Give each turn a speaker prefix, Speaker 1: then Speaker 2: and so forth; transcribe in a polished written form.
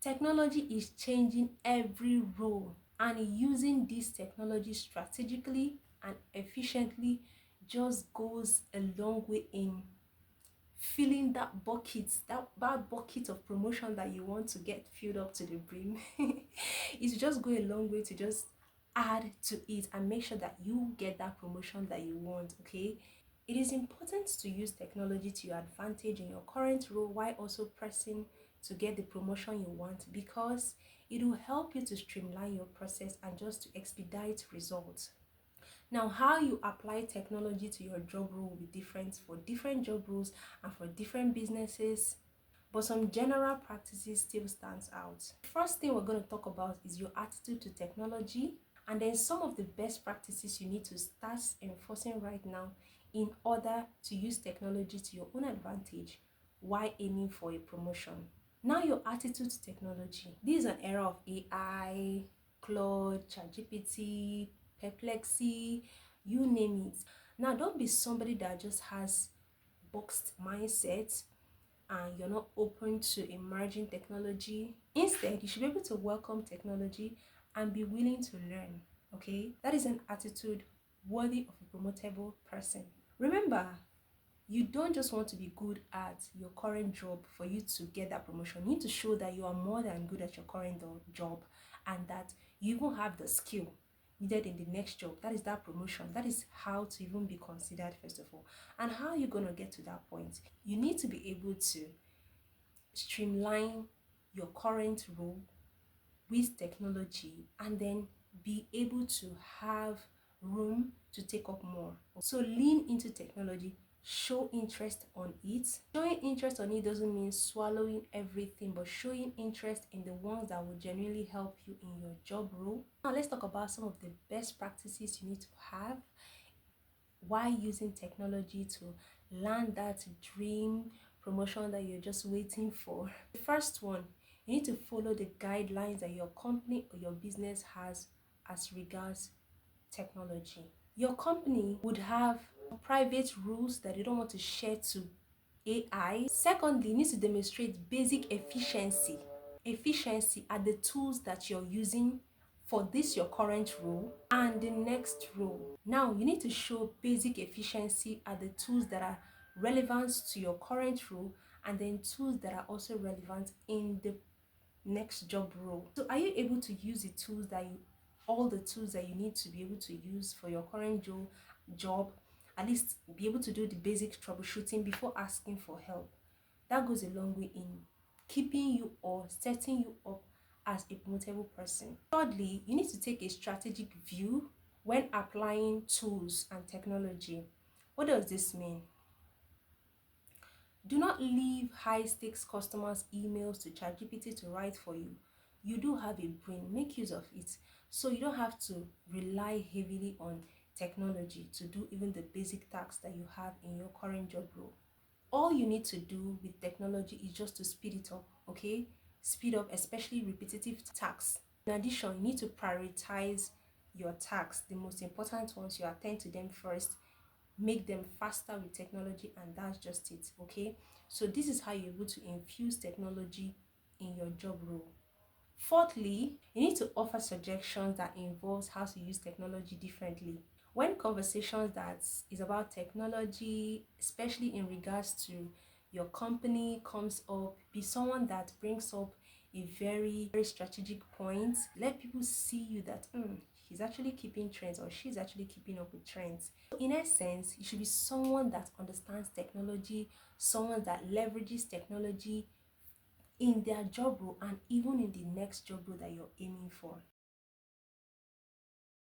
Speaker 1: Technology is changing every role, and using this technology strategically and efficiently just goes a long way in filling that bucket, that bucket of promotion that you want to get filled up to the brim. It's just go a long way to just add to it and make sure that you get that promotion that you want. Okay, it is important to use technology to your advantage in your current role while also pressing to get the promotion you want, because it will help you to streamline your process and just to expedite results. Now, how you apply technology to your job role will be different for different job roles and for different businesses, but some general practices still stands out. The first thing we're going to talk about is your attitude to technology, and then some of the best practices you need to start enforcing right now in order to use technology to your own advantage while aiming for a promotion. Now, your attitude to technology. This is an era of AI, Claude, ChatGPT, Perplexity, you name it. Now, don't be somebody that just has boxed mindset and you're not open to emerging technology. Instead, you should be able to welcome technology and be willing to learn. Okay, that is an attitude worthy of a promotable person. Remember, you don't just want to be good at your current job for you to get that promotion. You need to show that you are more than good at your current job, and that you even have the skill needed in the next job. That is that promotion. That is how to even be considered, first of all. And how are you going to get to that point? You need to be able to streamline your current role with technology and then be able to have room to take up more. So lean into technology, show interest on it. Showing interest on it doesn't mean swallowing everything, but showing interest in the ones that will genuinely help you in your job role. Now let's talk about some of the best practices you need to have while using technology to land that dream promotion that you're just waiting for. The first one, you need to follow the guidelines that your company or your business has as regards technology. Your company would have private rules that they don't want to share to AI. Secondly, you need to demonstrate basic efficiency. Efficiency are the tools that you're using for this your current role and the next role. Now, you need to show basic efficiency are the tools that are relevant to your current role and then tools that are also relevant in the next job role. So are you able to use the tools that you all the tools that you need to be able to use for your current job, at least be able to do the basic troubleshooting before asking for help? That goes a long way in keeping you or setting you up as a promotable person. Thirdly, you need to take a strategic view when applying tools and technology. What does this mean? Do not leave high-stakes customers' emails to ChatGPT to write for you. You do have a brain, make use of it. So you don't have to rely heavily on technology to do even the basic tasks that you have in your current job role. All you need to do with technology is just to speed it up, okay? Speed up, especially repetitive tasks. In addition, you need to prioritize your tasks, the most important ones. You attend to them first, make them faster with technology, and that's just it. Okay, so this is how you're able to infuse technology in your job role. Fourthly, you need to offer suggestions that involves how to use technology differently. When conversations that is about technology, especially in regards to your company, comes up, be someone that brings up a very strategic point. Let people see you that he's actually keeping trends or she's actually keeping up with trends. In essence, you should be someone that understands technology, someone that leverages technology in their job role and even in the next job role that you're aiming for.